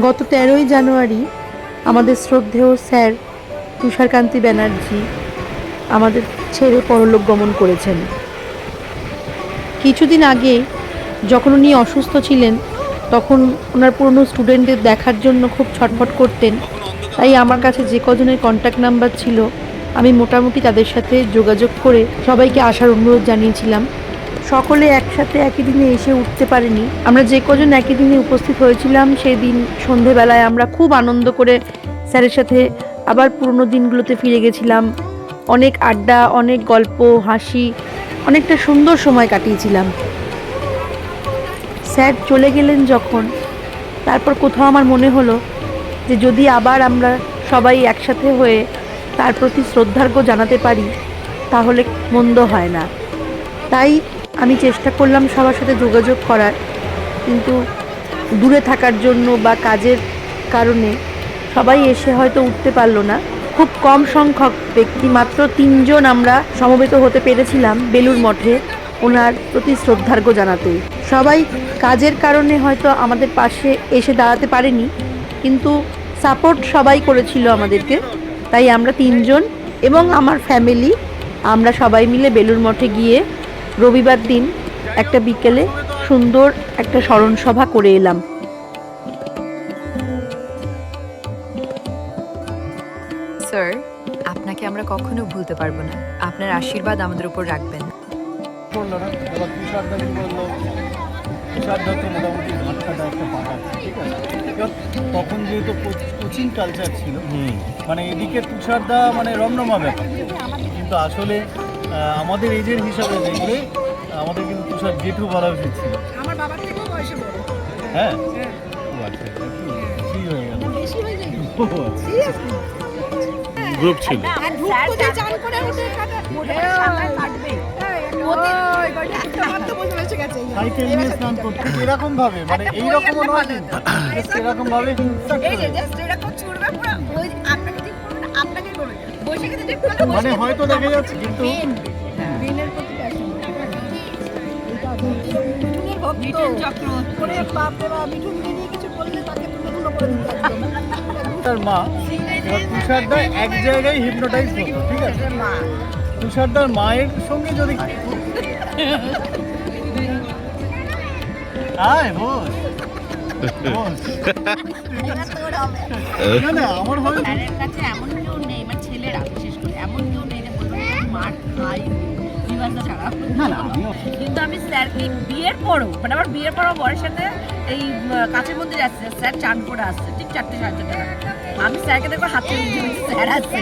গত 13ই জানুয়ারি আমাদের শ্রদ্ধেয় স্যার তুষারকান্তি ব্যানার্জি আমাদের ছেড়ে পরলোক গমন করেছেন। কিছুদিন আগে যখন উনি অসুস্থ ছিলেন তখন ওনার পুরনো স্টুডেন্টদের দেখার জন্য খুব ছটফট করতেন। তাই আমার কাছে যে কজনের কন্ট্যাক্ট নাম্বার ছিল আমি মোটামুটি তাদের সাথে যোগাযোগ করে সবাইকে আসার অনুরোধ জানিয়েছিলাম। সকলে একসাথে একই দিনে এসে উঠতে পারেনি। আমরা যে কজন একই দিনে উপস্থিত হয়েছিলাম সেই দিন সন্ধেবেলায় আমরা খুব আনন্দ করে স্যারের সাথে আবার পুরনো দিনগুলোতে ফিরে গেছিলাম। অনেক আড্ডা, অনেক গল্প, হাসি, অনেকটা সুন্দর সময় কাটিয়েছিলাম। স্যার চলে গেলেন যখন, তারপর কোথাও আমার মনে হলো যে যদি আবার আমরা সবাই একসাথে হয়ে তার প্রতি শ্রদ্ধার্ঘ্য জানাতে পারি তাহলে মন্দ হয় না। তাই আমি চেষ্টা করলাম সবার সাথে যোগাযোগ করার, কিন্তু দূরে থাকার জন্য বা কাজের কারণে সবাই এসে হয়তো উঠতে পারলো না। খুব কম সংখ্যক ব্যক্তি, মাত্র 3 জন আমরা সমবেত হতে পেরেছিলাম বেলুড় মঠে ওনার প্রতি শ্রদ্ধার্ঘ্য জানাতে। সবাই কাজের কারণে হয়তো আমাদের পাশে এসে দাঁড়াতে পারেনি, কিন্তু সাপোর্ট সবাই করেছিল আমাদেরকে। তাই আমরা 3 জন এবং আমার ফ্যামিলি আমরা সবাই মিলে বেলুড় মঠে গিয়ে রবিবার দিন একটা বিকেলে সুন্দর একটা স্মরণ সভা করে এলাম। স্যার, আপনাকে আমরা কখনো ভুলতে পারবো না। আপনার আশীর্বাদ আমাদের উপর রাখবেন। বললো না এবার তুষারদা কি বললো, তুষারদা তো মোটামুটি ভাটকাটা একটা পাড়া, ঠিক আছে। এবার তখন যেহেতু কোচিং কালচার ছিল, মানে এদিকে তুষারদা মানে রমরমা ব্যাপার, কিন্তু আসলে আমাদের এজের হিসাবে দেখলে আমাদের কিন্তু তুষার জেঠু বলা উচিত ছিল। আমার বাবার থেকেও বয়সে বড়। হ্যাঁ, হ্যাঁ, ও আচ্ছা, একটু বেশি হয়ে গেল। বেশি হয়ে যায়। ও আচ্ছা, Seriously? গ্রুপ ছিল। আর ঢুকতো যে চান করে উঠে কাটা ওটা সামনে কাটবে। ওই কয়টা একটা মাত্র বসে বসে গেছে। সাইকেল নিয়ে স্নান করতে এরকম ভাবে, মানে এইরকমও নয় কিন্তু, এরকম ভাবে এই যে জাস্ট এরকম ছুড়বে পুরো ওই আপনাকে ঠিক করবে না, আপনাকে করবে বসে গেছে ঠিক করলে মানে হয়তো দেখা যাচ্ছে কিন্তু বিনের প্রতি প্যাশন। মিঠুনের ভক্ত মিঠুন চক্র করে বাপ রে বাপ, মিঠুন নিয়ে কিছু বললে তাকে তুলে তুলে করে দিতে একদম। তার মা, এবার তুষারদা এক জায়গায় হিপনোটাইজ হতো, ঠিক আছে। মা তুষারদার মায়ের সঙ্গে যদি আয় বস বস। না না, আমার হয় স্যারের কাছে এমন কেউ নেই, মানে ছেলেরা বিশেষ করে এমন কেউ নেই যে বলবে মার খাই বিভাসা ছাড়া। না না, আমিও কিন্তু আমি স্যারকে বিয়ের পরও, মানে আমার বিয়ের পরও বরের সাথে এই কাছের মধ্যে যাচ্ছে, স্যার চান করে আসছে ঠিক 4টে 4:30 আমি স্যারকে দেখো হাতে স্যার আসছে।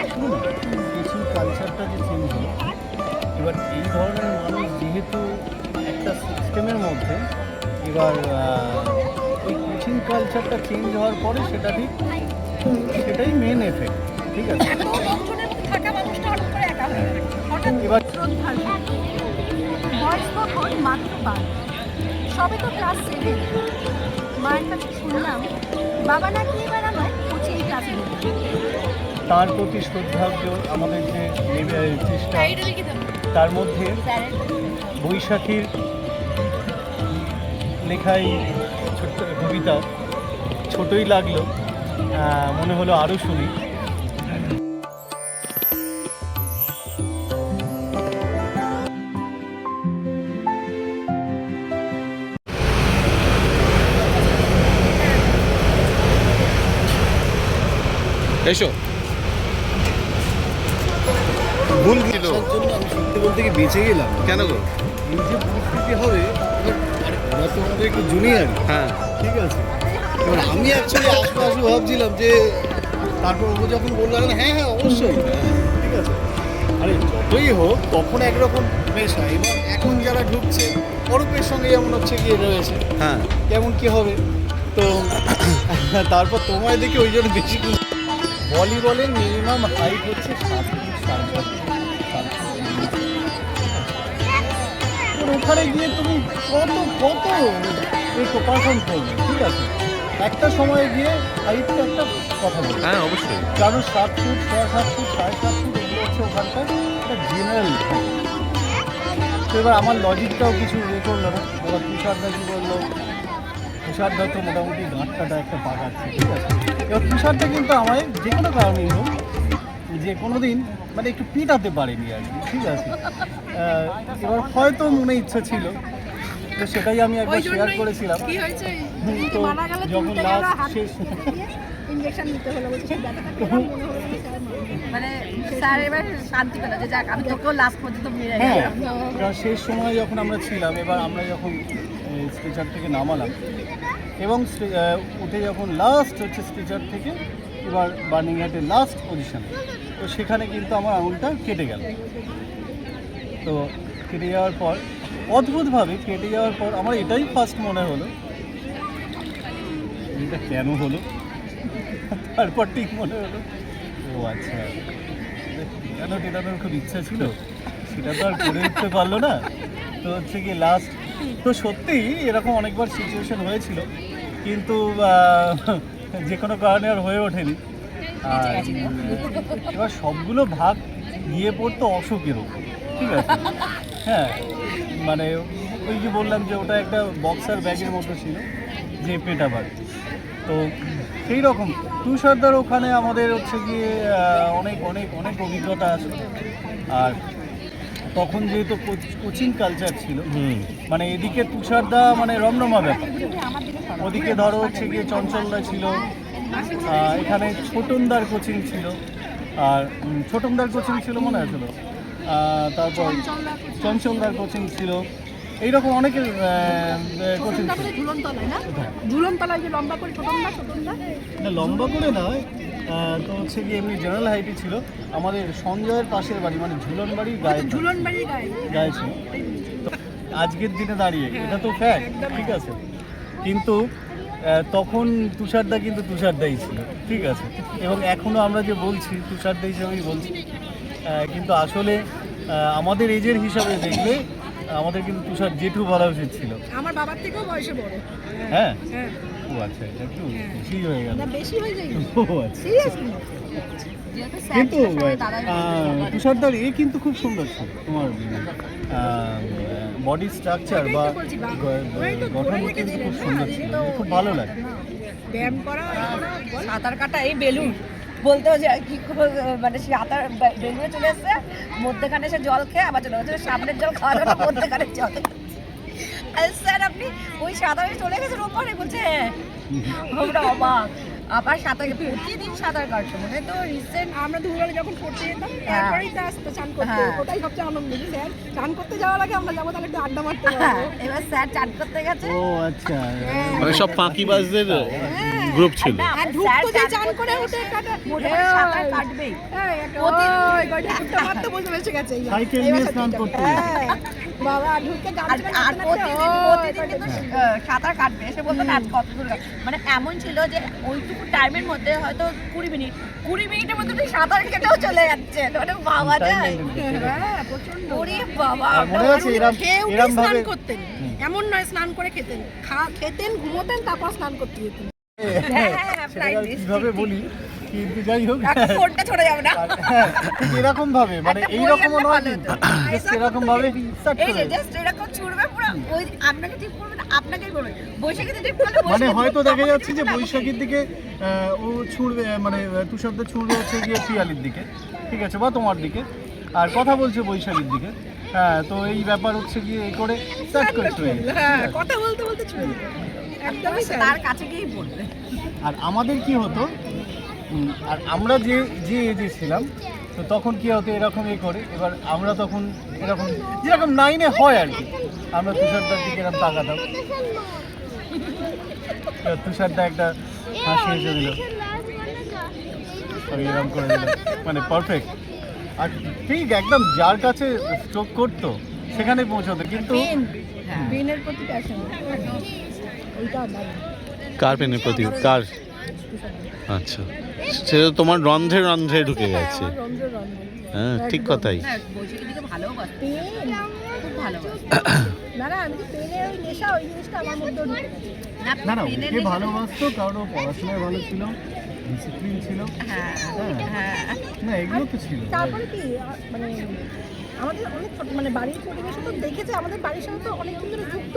কিছু কালচারটা যে চেঞ্জ হলো, এবার এই ধরনের মানুষ যেহেতু একটা সিস্টেমের মধ্যে, এবার ওই কোচিং কালচারটা চেঞ্জ হওয়ার পরে সেটা ঠিক সেটাই মেন এফেক্ট, ঠিক আছে। এত লোকজনের মধ্যে থাকা মানুষটা হঠাৎ করে একা হয়ে গেল। হঠাৎ এবার শ্রদ্ধার বয়স তখন মাত্র 12, সবে তো ক্লাস 7। মায়ের কাছে শুনলাম বাবা নাকি এবার আমার কোচিং ক্লাসে নেবে। তার প্রতি শ্রদ্ধার্ঘ্য আমাদের যে চেষ্টা, তার মধ্যে বৈশাখীর লেখাই ছোট্ট কবিতা, ছোটই লাগলো, মনে হলো আরও শুনি। এসো ভুল ছিল জন্য আমি সত্যি বলতে কি বেঁচে গেলাম। কেন গো? এই যে পরিস্থিতি হবে, এবার আরে ওরা তো আমাদের একটু জুনিয়র, হ্যাঁ, ঠিক আছে। এবার আমি অ্যাকচুয়ালি আশপাশে ভাবছিলাম যে, তারপর ও যখন বললো হ্যাঁ হ্যাঁ অবশ্যই, ঠিক আছে। আরে যতই হোক তখন একরকম পেশা, এবার এখন যারা ঢুকছে অরূপের সঙ্গে যেমন হচ্ছে গিয়ে রয়েছে, হ্যাঁ, কেমন কি হবে। তো তারপর তোমায় দেখে ওই জন্য বেশি ভলিবলের মিনিমাম হাইট হচ্ছে 7 ফুট 7.5 ফুট। ওখানে গিয়ে তুমি কত কত পারফর্ম করবে, ঠিক আছে। একটা সময় গিয়ে হাইটটা একটা কথা বলবে, হ্যাঁ অবশ্যই। কারণ 7 ফুট 6.5 ফুট 7.5 ফুট এগুলো হচ্ছে ওখানকার একটা জেনারেল। তো এবার আমার লজিকটাও কিছু করলো না। এবার তুষারদা কি বললো, তুষার দত্ত মোটামুটি গাঁটটা একটা পাকাচ্ছে, ঠিক আছে। এবার তুষারটা কিন্তু আমায় যে কোনো কারণেই হোক যে কোনো দিন মানে একটু পিটাতে পারেনি আর কি, ঠিক আছে। এবার হয়তো মনে ইচ্ছা ছিল, তো সেটাই আমি একবার শেয়ার করেছিলাম। কি হয়েছে তো মারা গেল, যখন তুলতে গেল, লাস্ট হাত শেষ ইনজেকশন নিতে হলো, বলছে সেই ব্যথাটা কেমন মনে হলো স্যার? মানে স্যার এবার শান্তি পেল যে যাক আমি তোকেও লাস্ট পর্যন্ত মেরে হ্যাঁ, গেলাম। এবার শেষ সময় যখন আমরা ছিলাম, এবার আমরা যখন স্ট্রেচার থেকে নামালাম এবং উঠে যখন লাস্ট হচ্ছে স্ট্রেচার থেকে এবার বার্নিংহাটের লাস্ট পজিশন, তো সেখানে কিন্তু আমার আঙুলটা কেটে গেল। তো কেটে যাওয়ার পর অদ্ভুতভাবে কেটে যাওয়ার পর আমার এটাই ফার্স্ট মনে হলো এটা কেন হলো। তারপর ঠিক মনে হলো ও আচ্ছা, কেন টেটানোর খুব ইচ্ছা ছিল, সেটা তো আর করে উঠতে পারলো না। তো হচ্ছে কি লাস্ট, তো সত্যিই এরকম অনেকবার সিচুয়েশন হয়েছিল, কিন্তু যে কোনো কারণে আর হয়ে ওঠেনি। আর এবার সবগুলো ভাগ গিয়ে পড়তো অশোকের ওপর, ঠিক আছে। হ্যাঁ, মানে ওই যে বললাম যে ওটা একটা বক্সার ব্যাগের মতো ছিল যে পেটাবার, তো সেই রকম তুষারদার ওখানে আমাদের হচ্ছে গিয়ে অনেক অনেক অনেক অভিজ্ঞতা আছে। আর তখন যেহেতু কোচিং কালচার ছিল, মানে এদিকে তুষারদা মানে রমরমা ব্যাপার, ওদিকে ধরো হচ্ছে গিয়ে চঞ্চলদা ছিল, এখানে ছোটনদার কোচিং ছিল, আর ছোটনদার কোচিং ছিল মনে আছে তো, তারপর চঞ্চলদার কোচিং ছিল, এইরকম অনেকের কোচিং ছিল। ঝুলনতলায় না, ঝুলনতলায় যে লম্বা করে ছোটনদা না লম্বা করে নয়, তো হচ্ছে কি এমনি জেনারেল হাইটই ছিল। আমাদের সঞ্জয়ের পাশের বাড়ি মানে ঝুলন বাড়ির গায়ে ঝুলন বাড়ির গায়ে ছিল। তো আজকের দিনে দাঁড়িয়ে এটা তো ফ্যাক্ট, ঠিক আছে, কিন্তু তখন তুষারদা কিন্তু তুষারদাই ছিল, ঠিক আছে। এবং এখনও আমরা যে বলছি তুষারদা হিসাবেই বলছি, কিন্তু আসলে আমাদের এজের হিসাবে দেখলে আমাদের কিন্তু তুষার জেঠু বলা উচিত ছিল। আমার বাবার থেকেও বয়সে বড়। হ্যাঁ, হ্যাঁ, ও আচ্ছা, এটা একটু বেশি হয়ে গেল। না বেশি হয়ে যায়, ও আচ্ছা, সিরিয়াসলি। যেহেতু স্যার কিন্তু ছিল, সবাই দাদাই বলতো। তুষারদার এ কিন্তু খুব সুন্দর ছিল, তোমার বডি স্ট্রাকচার বা গঠন কিন্তু খুব সুন্দর ছিল, খুব ভালো লাগে। ব্যায়াম করা, সাঁতার কাটা এই বেলুন বলতে যে কি মানে সাঁতার বেলুনে চলে এসছে, মধ্যেখানে এসে জল খেয়ে আবার চলে গেছে, সামনের জল খাওয়া যাবে না, মধ্যেখানে জল। আর স্যার আপনি ওই সাঁতারে চলে গেছেন ওপরে, বলছে হ্যাঁ, আমরা অবাক। আবার সাঁতার প্রতিদিন সাঁতার কাটছো, মানে তো রিসেন্ট আমরা দুপুরবেলা যখন পড়তে যেতাম তারপরেই তো আসতো চান করতে, হ্যাঁ। ওটাই সবচেয়ে আনন্দ যে স্যার চান করতে যাওয়ার আগে আমরা যাবো, তাহলে একটু আড্ডা মারতে পারবো। এবার স্যার চান করতে গেছে। ও আচ্ছা, মানে সব ফাঁকিবাজদের গ্রুপ ছিল। আর ঢুকতো যে চান করে উঠে কাটা মোটামুটি সাঁতার কাটবেই। ওই কয়টা কুট্টা মারতে বসে বসে গেছে এই সাইকেল এবার নিয়ে সত্যি স্নান চান। করতে। হ্যাঁ, বাবা ঢুকে আর গামছা আর নাড়তে নাড়তে, প্রতিদিন কয়টা কিন্তু সাঁতার কাটবে, এসে বলতো না কত দূর মানে এমন ছিল যে ওইটুকু টাইমের মধ্যে হয়তো 20 মিনিটের মধ্যে তুই সাঁতার কেটেও চলে যাচ্ছে, মানে বাবা যায়। হ্যাঁ, প্রচন্ড। ওরে বাবা, আর মনে আছে এরম খেয়ে উঠে এরম স্নান ভাবে করতেন, এমন নয় স্নান করে খেতেন, খেতেন ঘুমোতেন তারপর স্নান করতে যেতেন। হ্যাঁ, সেটা আর কিভাবে বলি, কিন্তু যাই হোক, এখন ফোনটা ছড়ে যাবে না। হ্যাঁ, ঠিক এরকম ভাবে মানে একটা বই এইরকমও আনলে নয় ভালো কিন্তু হতো। just এরকম ভাবে start এই যে করে। জাস্ট এরকম ছুড়বে পুরো, ওই আপনাকে ঠিক করবে না, আপনাকেই করবে, বৈশাখীতে ঠিক করলে মানে বৈশাখী হয়তো ঠিক দেখা করবে, যাচ্ছে যে বৈশাখীর দিকে ও ছুড়বে, মানে তুষারদা ছুড়বে হচ্ছে গিয়ে পিয়ালির দিকে, ঠিক আছে, বা তোমার দিকে, আর কথা বলছে বৈশাখীর দিকে। হ্যাঁ, তো এই ব্যাপার হচ্ছে গিয়ে এই করে স্টার্ট করে চলে গেছে। হ্যাঁ, কথা বলতে বলতে ছুঁয়ে দিত। একদমই তাই। তার কাছে গিয়েই পড়বে। আর আমাদের কি হতো, আর আমরা যে যে এজে ছিলাম, তো তখন কি হতো এরকম করে, এবার আমরা তখন এরকম যেরকম 9-এ হয় আর কি, আমরা তুষারদার দিকে এরকম তাকাতাম, তুষারদা একটা হাসি হেসে দিল, এরকম করে দিল, মানে পারফেক্ট। আর ঠিক একদম যার কাছে স্ট্রোক করতো সেখানে পৌঁছতো, কিন্তু পেনের প্রতি প্যাশন, ওইটা নাই। কার পেনের প্রতি কার? আচ্ছা, সেটা তোমার রন্ধ্রে রন্ধ্রে ঢুকে গেছে। আমার রন্ধ্র রন্ধ্র। হ্যাঁ, ঠিক কথাই। না, বৈশাখী দিকে ভালোবাসে, পেন, খুব ভালোবাসে। না না, আমি তো পেনের ওই নেশা, ওই জিনিসটা আমার মধ্যেও ঢুকে গেছে। না না, ওকে ভালোবাসতো কারণ ও পড়াশোনায় ভালো ছিল, ডিসিপ্লিন ছিল। হ্যাঁ, হ্যাঁ, হ্যাঁ। না এগুলো তো ছিল। তারপরে কি মানে আমাদের অনেক মানে বাড়ির পরিবেশে তো দেখেছে, আমাদের বাড়ির সাথে তো অনেকদিন ধরে যুক্ত,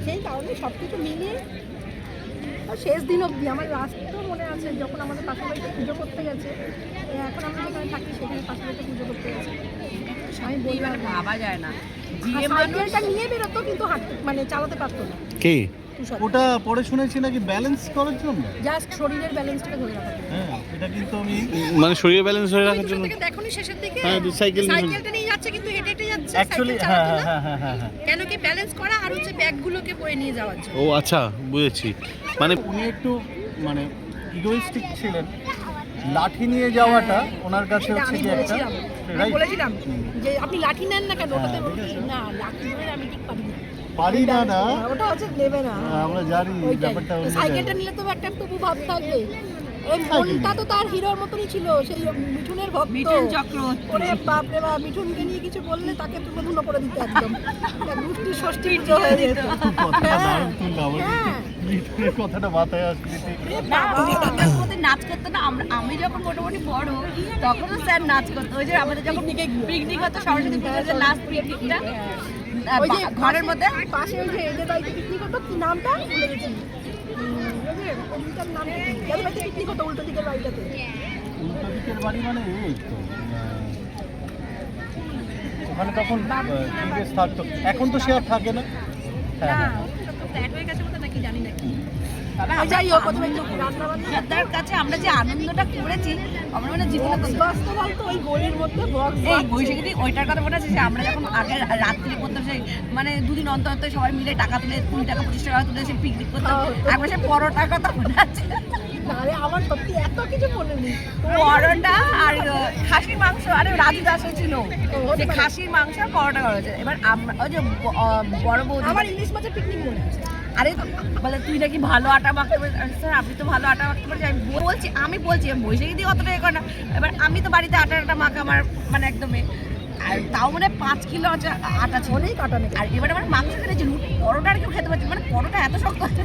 সেই কারণে সব কিছু মিলিয়ে আর শেষ দিন অবধি আমার লাস্টও মনে আছে, যখন আমাদের পাশের বাড়িতে পুজো করতে গেছে, এখন আমরা যেখানে থাকি সেখানে পাশের বাড়িতে পুজো করতে গেছে, আমি বললাম ভাবা যায় না সাইকেলটা নিয়ে বেরোতো কিন্তু হাঁটতে মানে চালাতে পারতো না। কে? ওটা পরে শুনেছি নাকি ব্যালেন্স করার জন্য। জাস্ট শরীরের ব্যালেন্সটাকে ধরে রাখার জন্য। হ্যাঁ, এটা কিন্তু আমি মানে শরীরের ব্যালেন্স ধরে রাখার জন্য? দেখো নি শেষের দিকে হ্যাঁ, সাইকেল নিয়ে- সাইকেলটা নিয়ে যাচ্ছে কিন্তু হেঁটে হেঁটে যাচ্ছে, অ্যাকচুয়ালি সাইকেল হ্যাঁ চালাতো না। হ্যাঁ হ্যাঁ হ্যাঁ হ্যাঁ কেন কি ব্যালেন্স করা আর হচ্ছে ব্যাগগুলোকে বয়ে নিয়ে যাওয়ার জন্য। ও আচ্ছা, বুঝেছি। মানে উনি একটু মানে ইগোইস্টিক ছিলেন। লাঠি নিয়ে যাওয়াটা ওনার কাছে এটা হচ্ছে আমি কি একটা বলেছিলাম, আমি রাইট বলেছিলাম যে আপনি লাঠি নেন না কেন, ওটাতে হ্যাঁ, ঠিক আছে। না লাঠি ধরে আমি ঠিক পারি না। পারি না না ওটা হচ্ছে নেবে না। আমরা জানি ওইটাই। ব্যাপারটা তো অন্য সাইকেলটা জায়গায়। নিলে তো একটা তবু ভাব থাকবে। এই মনটা তো তার হিরোর মতনই ছিল, সেই মিঠুনের ভক্ত। মিঠুন চক্রবর্তী। ওরে বাপ রে বাপ, মিঠুনকে নিয়ে কিছু বললে তাকে তুলো ধুলো করে দিতে একদম। দুষ্টি ষষ্ঠী পুজো হয়ে যেত। কথাটা হ্যাঁ। দারুণ তুললো আমার হ্যাঁ। লিটনের কথাটা মাথায় আসছে ঠিক। না, আমাদের মধ্যে নাচ করতো না। আমি যখন মোটামুটি বড় তখনও স্যার নাচ করতো। ওই যে আমাদের যখন পিকনিক হতো সরস্বতী পুজোতে লাস্ট পিকনিকটা ওই যে ঘরের মধ্যে পাশে ওই যে এদের বাড়িতে পিকনিক হতো, কি নামটা ভুলে গেছি। ওই যে ওইটার নামটা কি? যাদের বাড়িতে পিকনিক হতো উল্টো দিকের বাড়িটাতে। উল্টো দিকের বাড়ি মানে এই তো ওখানে তখন পরিবেশ থাকতো, এখন তো সে আর থাকে না। হ্যাঁ হ্যাঁ। ফ্ল্যাট হয়ে গেছে বলতে নাকি জানি না কি। তবে ওই যাই হোক, প্রথমে একটু রান্না বান্না তার কাছে আমরা যে আনন্দটা করেছি আমরা মানে জীবনে বক্স বাজতো বলতো, ওই গলির মধ্যে বক্স এই বৈশাখী ওইটার কথা মনে আছে যে আমরা যখন আগে রাত্রি করতাম সেই মানে দুদিন অন্তর অন্তর সবাই মিলে টাকা তুলে 20 টাকা 25 টাকা তুলে সে পিকনিক করতাম। একবার সে পরোটার কথা মনে আছে, আরে আমার সত্যি এত কিছু মনে নেই। পরোটা আর খাসির মাংস। আরে রাজু দাসও ছিল, যে খাসির মাংস আর পরোটা করেছে। এবার আমরা ওই যে বড় বৌদি আমার ইলিশ মাছের পিকনিক মনে আছে। আরে বলে তুই নাকি ভালো আটা মাখতে পারিস। স্যার আপনি তো ভালো আটা মাখতে পারিস। আমি বলছি বৈশাখী দিয়ে অতটা এ করে না। এবার আমি তো বাড়িতে আটা মাখা আমার মানে একদমই, আর তাও মানে 5 কিলো আটা ছিল। অনেক আটা নেই। আর এবার আমার মাংস খেতেছি, পরোটা আর কেউ খেতে পারছি না। মানে পরোটা এত শক্ত হচ্ছে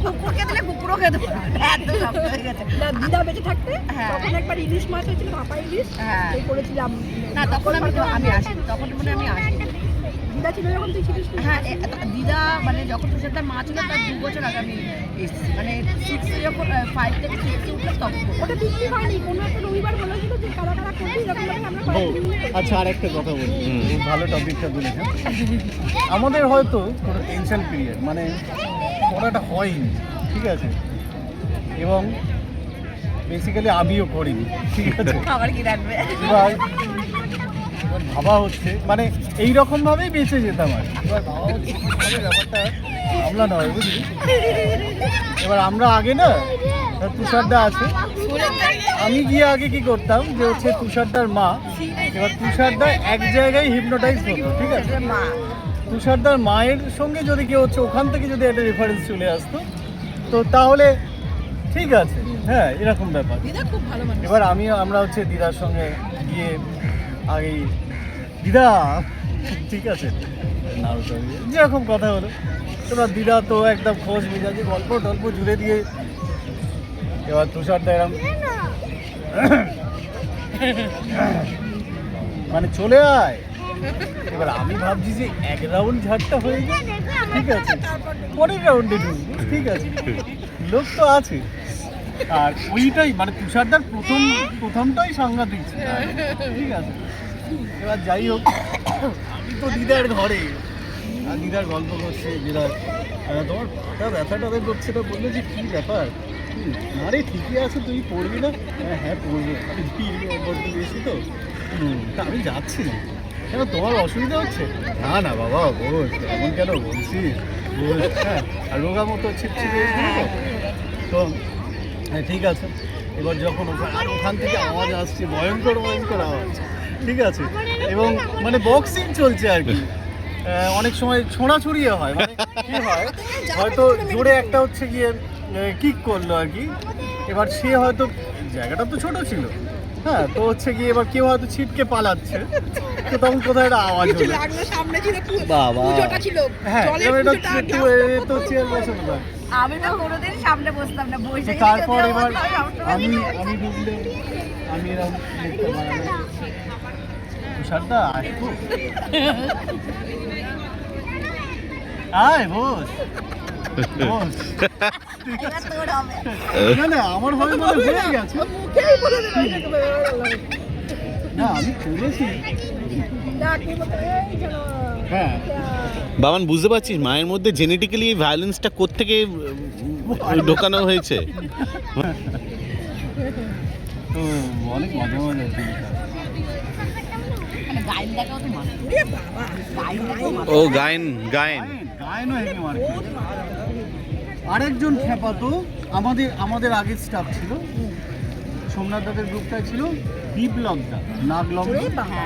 কুকুরকে দিলে কুকুরও খেতে পারে, এত শক্ত হয়ে গেছে। না দিদা বেঁচে থাকতে হ্যাঁ। তখন একবার ইলিশ মাছ হয়েছিল, ভাপা ইলিশ, হ্যাঁ। সেই করেছিলাম। না তখন আমি আসি, তখন মানে আমি আসি। দিদা ছিল যখন তুই ছিলিস না? হ্যাঁ দিদা মানে যখন তুষারদার মা ছিল তার 2 বছর আগে আমি এসেছি। মানে 6 যখন 5 থেকে 6 উঠলাম তখন। ওটা পিকনিক হয়নি, কোনো একটা রবিবার বলেছিল যে কারা কারা করবি, এরকম ভাবে আমরা ও কয়েকদিন মিলে আচ্ছা, আর একটা কথা বলি, খুব ভালো টপিকটা বলেছেন। আমাদের হয়তো কোনো টেনশন পিরিয়ড মানে পড়াটা হয়নি, ঠিক আছে, এবং বেসিক্যালি আমিও করিনি, ঠিক আছে। আবার কি রাখবে? এবার ভাবা হচ্ছে মানে এইরকম ভাবেই বেঁচে যেতাম আর কি। এবার ভাবা হচ্ছে কিভাবে ব্যাপারটা আমরা নয়, বুঝলি। এবার আমরা আগে না তুষারদা আছে, আমি গিয়ে আগে কি করতাম যে হচ্ছে তুষারদার মা, এবার তুষারদা এক জায়গায় হিপনোটাইজ হতো, ঠিক আছে। মা তুষারদার মায়ের সঙ্গে যদি কেউ হচ্ছে ওখান থেকে যদি একটা রেফারেন্স চলে আসতো তো তাহলে ঠিক আছে, হ্যাঁ এরকম ব্যাপার। দিদা খুব ভালো মানুষ। এবার আমরা হচ্ছে দিদার সঙ্গে গিয়ে আগে দিদা ঠিক আছে নাড়ুটাড়ি যেরকম কথা হলো, এবার দিদা তো একদম খোঁজ মেজাজে গল্প টল্প জুড়ে দিয়ে এবার তুষারদা এরকম মানে চলে আয়। এবার আমি ভাবছি যে 1 রাউন্ড ঝাড়টা হয়ে যায়, ঠিক আছে, পরের রাউন্ডে ঢুকবো, ঠিক আছে, লোক তো আছে। আর ওইটাই মানে তুষারদার প্রথমটাই সাংঘাতিক ছিল, ঠিক আছে। এবার যাই হোক, আমি তো দিদার ঘরে আর দিদার গল্প করছে, দিদা তোমার পাটা ব্যথাটা করছে, তো বললো যে কী ব্যাপার, আরে ঠিকই আছে, তুই পড়বি না? হ্যাঁ পড়বো, আমি ভিড় বড্ড বেশি তো, তা আমি যাচ্ছি না। কেন তোমার অসুবিধা হচ্ছে? না না বাবা বল, এমন কেন বলছিস, বল। হ্যাঁ, আর রোগা মতো ছিটছিটে তো হ্যাঁ ঠিক আছে। এবার যখন ওখান থেকে আওয়াজ আসছে, ভয়ঙ্কর ভয়ঙ্কর আওয়াজ, ঠিক আছে, এবং মানে বক্সিং চলছে আর কি। অনেক সময় ছোঁড়াছুড়িয়ে হয়, মানে কী হয় হয়তো জোরে একটা হচ্ছে গিয়ে কিক করলো আর কি। এবার সে হয়তো জায়গাটা তো ছোট ছিল, হ্যাঁ, তো হচ্ছে গিয়ে এবার কেউ হয়তো ছিটকে পালাচ্ছে, তো তখন কোথায় একটা আওয়াজ হলো, সামনে ছিল বাবা পুজোটা ছিল, হ্যাঁ, জলের এবার এটা পুজোটা তো চেয়ার বসানো যায়। আমি তো কোনোদিন সামনে বসতাম না, তো বৈশাখী তারপর এবার আমি ঢুকলে আমি এরকম দেখতে পারলাম তুষারদা আসবো, আয় বস, বস। এবার তোর হবে। না না আমার হয় মানে হয়ে গেছে। মুখেই বলে দেবে, এটাকে বলে দেবে। না আমি করেছি। না, কি বলতে, এই যেন, হ্যাঁ বাবান বুঝতে পারছিস মায়ের মধ্যে জেনেটিক্যালি এই ভায়োলেন্সটা কোত্থেকে ঢোকানো হয়েছে? তো অনেক মজা মজা হচ্ছে। মানে গাইন দেখাও তো মানো। এ বাবা, গাইন দেখাও মানো। ও গায়েন গায়েন গায়নও হেভি মার্কেট। আরেকজন খেপাতো আমাদের আগের স্টাফ ছিল, সোমনাথ দাদের গ্রুপটা ছিল বিপ্লবদা,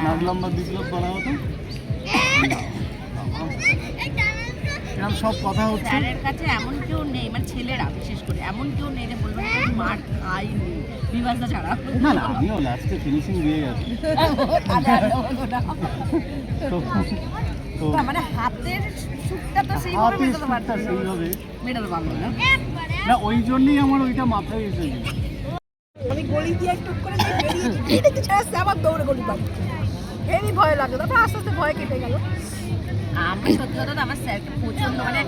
নাগলম্বা বিপ্লব বলা হতো। এরকম সব কথা হচ্ছে। স্যারের কাছে এমন কেউ নেই, মানে ছেলেরা বিশেষ করে এমন কেউ নেই যে বলবে না আমি মার খাইনি, বিভাসদা ছাড়া। না না আমিও লাস্টে ফিনিশিং দিয়ে গেছি। তো তো না, মানে হাতের সুখটা তো সেইভাবে হাতের মেটাতে সুখটা পারতো না। সেইভাবে মেটাতে পারলো না। না ওই জন্যই আমার ওইটা মাথায় এসেছিল। আমি গলি দিয়ে টুক করে বেরিয়ে কিছু আসছে, আবার দৌড়ে গলি বাড়ি। হেবি ভয় লাগলো, তারপর আস্তে আস্তে ভয় কেটে গেল। আমি সত্যি কথা তো আমার স্যারকে প্রচন্ড, মানে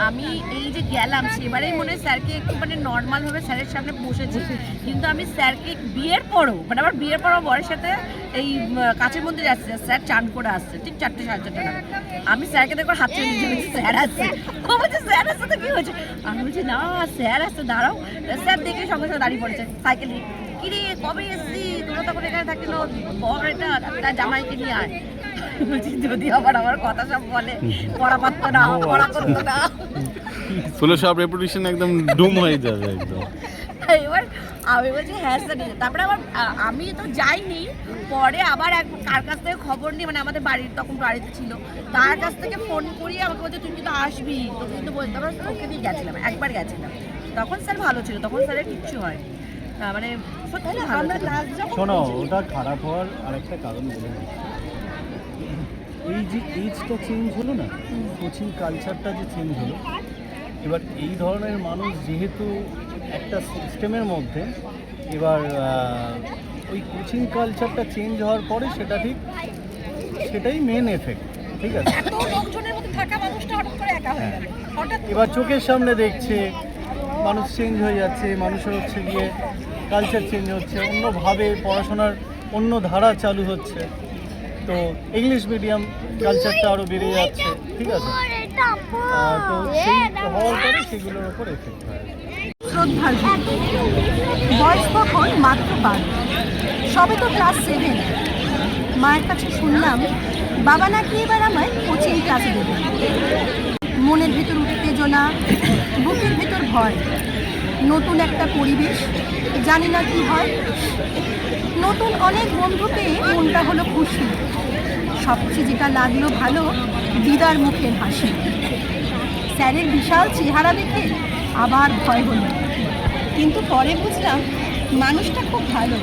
আমি এই যে গেলাম সেবারেই মনে হয় স্যারকে একটু মানে নর্মালভাবে স্যারের সামনে বসেছি, কিন্তু আমি স্যারকে বিয়ের পরও, মানে আমার বিয়ের পরও বরের সাথে এই কাছের মন্দিরে আসছে, স্যার চান করে আসছে ঠিক 4টে 4:30 নাগাদ। আমি স্যারকে দেখো হাত ছেড়ে দিয়েছি, স্যার আসছে। ও বলছে স্যার আসছে তো কী হয়েছে? আমি বলছি না স্যার আসছে, দাঁড়াও। স্যার দেখে সঙ্গে সঙ্গে দাঁড়িয়ে পড়েছে সাইকেল নিয়ে। কিরে কবে এসছি, তোরা তখন এখানে থাকিল, বর এটা তার জামাইকে নিয়ে আয়। বলছি যদি আবার আমার কথা সব বলে, পড়া পারতো না, পড়া করতো না। ফুল সব রেপুটেশন একদম ডুম হয়ে যাবে একদম। এবার আমি বলছি হ্যাঁ স্যার। তারপরে আবার আমি তো যাইনি, পরে আবার এক কার কাছ থেকে খবর নিয়ে, মানে আমাদের বাড়ির তখন বাড়িতে ছিল, তার কাছ থেকে ফোন করিয়ে আমাকে বলছে তুই কিন্তু আসবি, তোকে কিন্তু বলতে পারো, ওকে দিয়ে গেছিলাম, একবার গেছিলাম। তখন স্যার ভালো ছিল, তখন স্যারের কিচ্ছু হয় মানে সত্যি ভালো ছিল। শোনো ওটা খারাপ হওয়ার আরেকটা কারণ বলে দিই। এই যে এজটা চেঞ্জ হলো না, কোচিং কালচারটা যে চেঞ্জ হলো, এবার এই ধরনের মানুষ যেহেতু একটা সিস্টেমের মধ্যে, এবার ওই কোচিং কালচারটা চেঞ্জ হওয়ার পরে সেটাই মেন এফেক্ট, ঠিক আছে? এত লোকজনের মধ্যে থাকা মানুষটা হঠাৎ করে একা হয়ে গেল, হঠাৎ এবার চোখের সামনে দেখছে মানুষ চেঞ্জ হয়ে যাচ্ছে, মানুষের হচ্ছে গিয়ে কালচার চেঞ্জ হচ্ছে, অন্যভাবে পড়াশোনার অন্য ধারা চালু হচ্ছে, তো ইংলিশ মিডিয়াম কালচারটা আরও বেড়ে যাচ্ছে, ঠিক আছে? তো সেই হওয়ার পরে সেগুলোর ওপর এফেক্ট হয়। শ্রদ্ধার বয়স তখন মাত্র 12, সবে তো ক্লাস 7। মায়ের কাছে শুনলাম বাবা নাকি এবার আমায় কোচিং ক্লাসে দেবে। মনের ভেতর উত্তেজনা, বুকের ভেতর ভয়, নতুন একটা পরিবেশ, জানি না কি হয়। নতুন অনেক বন্ধু পেয়ে মনটা হলো খুশি। সবচেয়ে যেটা লাগলো ভালো, দিদার মুখের হাসি। স্যারের বিশাল চেহারা দেখে আবার ভয় হলো, কিন্তু পরে বুঝলাম মানুষটা খুব ভালো।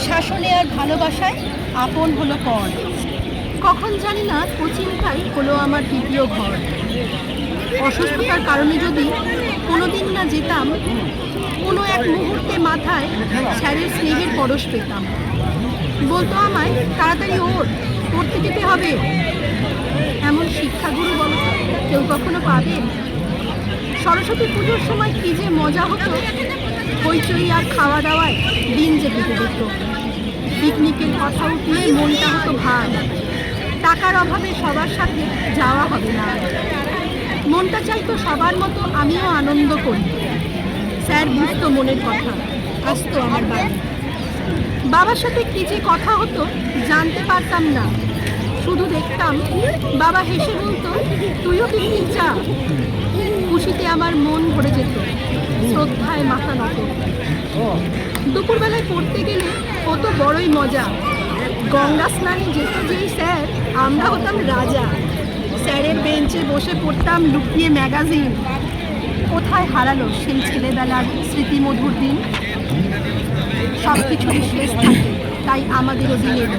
শাসনে আর ভালোবাসায় আপন হলো পর। কখন জানি না কোচিংটাই হলো আমার দ্বিতীয় ঘর। অসুস্থতার কারণে যদি কোনোদিন না যেতাম, কোনো এক মুহূর্তে মাথায় স্যারের স্নেহের পরশ পেতাম। বলতো আমায় তাড়াতাড়ি ওঠ, পড়তে যেতে হবে। এমন শিক্ষাগুরু বলো কেউ কখনো পাবে? সরস্বতী পুজোর সময় কি যে মজা হতো, হইচই আর খাওয়া দাওয়ায় দিন যে কেটে যেত। পিকনিকের কথা উঠলে মনটা হতো ভার, টাকার অভাবে সবার সাথে যাওয়া হবে না। মনটা চাইতো সবার মতো আমিও আনন্দ করি। স্যার বুঝতো মনের কথা, আসতো আমার বাড়ি। বাবার সাথে কি যে কথা হতো জানতে পারতাম না, শুধু দেখতাম বাবা হেসে বলতো তুইও পিকনিক যা। খুশিতে আমার মন ভরে যেত, শ্রদ্ধায় মাথা নত। দুপুরবেলায় পড়তে গেলে কত বড়ই মজা। গঙ্গা স্নানে যেত যেই স্যার, আমরা হতাম রাজা। স্যারের বেঞ্চে বসে পড়তাম লুকিয়ে ম্যাগাজিন। কোথায় হারালো সেই ছেলেবেলার স্মৃতিমধুর দিন? সব কিছুরই শেষ থাকে, তাই আমাদেরও দিনের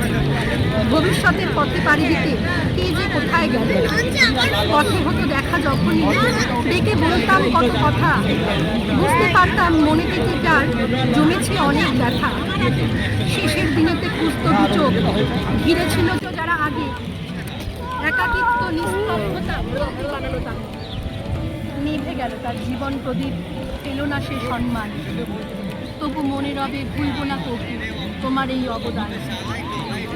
ভবিষ্যতের পথে পাড়ি দিতে কে যে কোথায় গেল। পথে হতো দেখা যখনই, ডেকে বলতাম কত কথা। বুঝতে পারতাম মনে থেকে তার জমেছে অনেক ব্যথা। শেষের দিনেতে খুঁজতো দু চোখ, ঘিরে ছিল তো যারা আগে। একাকিত্ব নিস্তব্ধতা বানানো তাকে। নিভে গেল তার জীবন প্রদীপ, পেল না সে সম্মান। তবু মনে রবে ভুলব না কবু তোমার এই অবদান।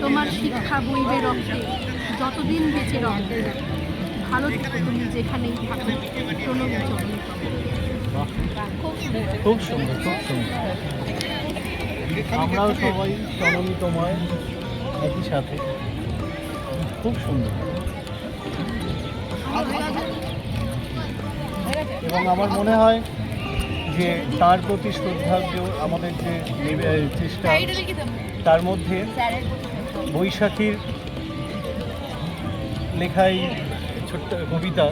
তোমার শিক্ষা বইবে রক্তে যতদিন বেঁচে রবে। ভালো থেকো তুমি যেখানেই থাকো, প্রণব চরণে খুব সুন্দর, খুব সুন্দর। আমরাও সবাই প্রণমী তোমায় একই সাথে। খুব সুন্দর। এবং আমার মনে হয় যে তার প্রতি শ্রদ্ধার্ঘ আমাদের যে চেষ্টা, তার মধ্যে বৈশাখীর লেখাই ছোট্ট কবিতা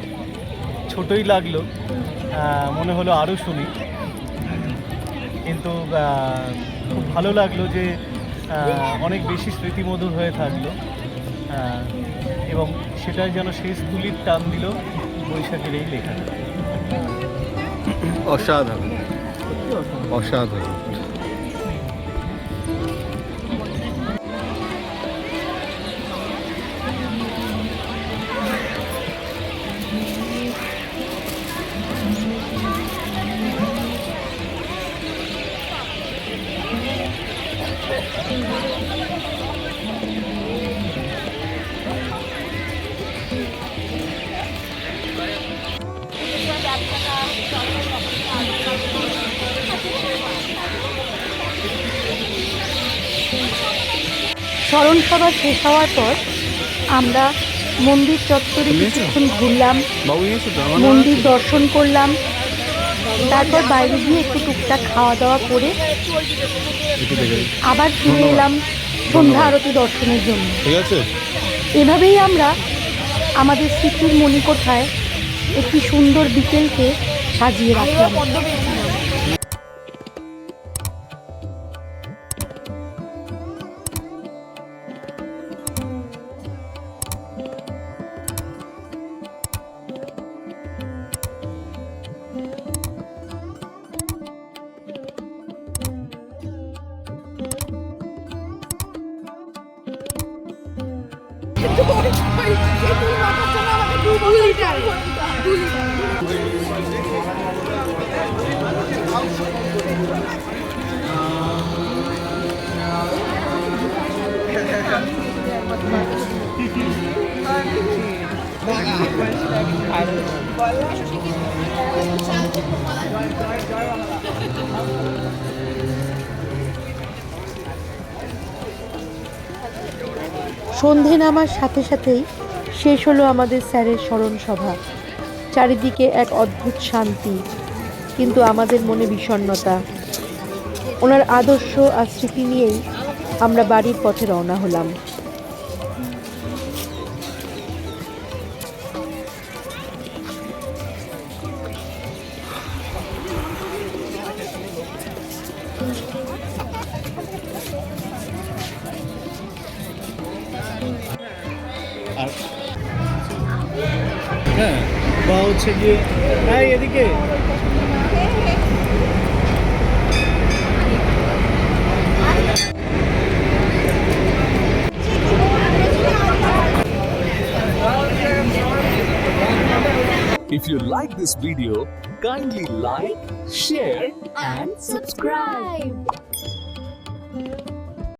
ছোটই লাগলো, মনে হলো আরও শুনি, কিন্তু খুব ভালো লাগলো যে অনেক বেশি স্মৃতিমধুর হয়ে থাকলো, এবং সেটাই যেন শেষ তুলির টান দিল বৈশাখের এই লেখাটা। অসাধারণ, অসাধারণ। স্মরণ সভা শেষ হওয়ার পর আমরা মন্দির চত্বরে কিছুক্ষণ ঘুরলাম, বাবু নিয়েছো তো? আমার মন্দির দর্শন করলাম, তারপর বাইরে গিয়ে একটু টুকটাক খাওয়া দাওয়া করে একটু দেখে দিই। আবার ফিরে এলাম সন্ধ্যা আরতি দর্শনের জন্য। ঠিক আছে। এভাবেই আমরা আমাদের স্মৃতির মণিকোঠায় একটি সুন্দর বিকেলকে সাজিয়ে রাখলাম। সন্ধে নামার সাথে সাথেই শেষ হলো আমাদের স্যারের স্মরণ সভা। চারিদিকে এক অদ্ভুত শান্তি, কিন্তু আমাদের মনে বিষণ্ণতা। ওনার আদর্শ আর স্মৃতি নিয়েই আমরা বাড়ির পথে রওনা হলাম। আর হ্যাঁ, বা হচ্ছে গিয়ে হ্যাঁ এদিকে If you like this video, kindly like, share and subscribe.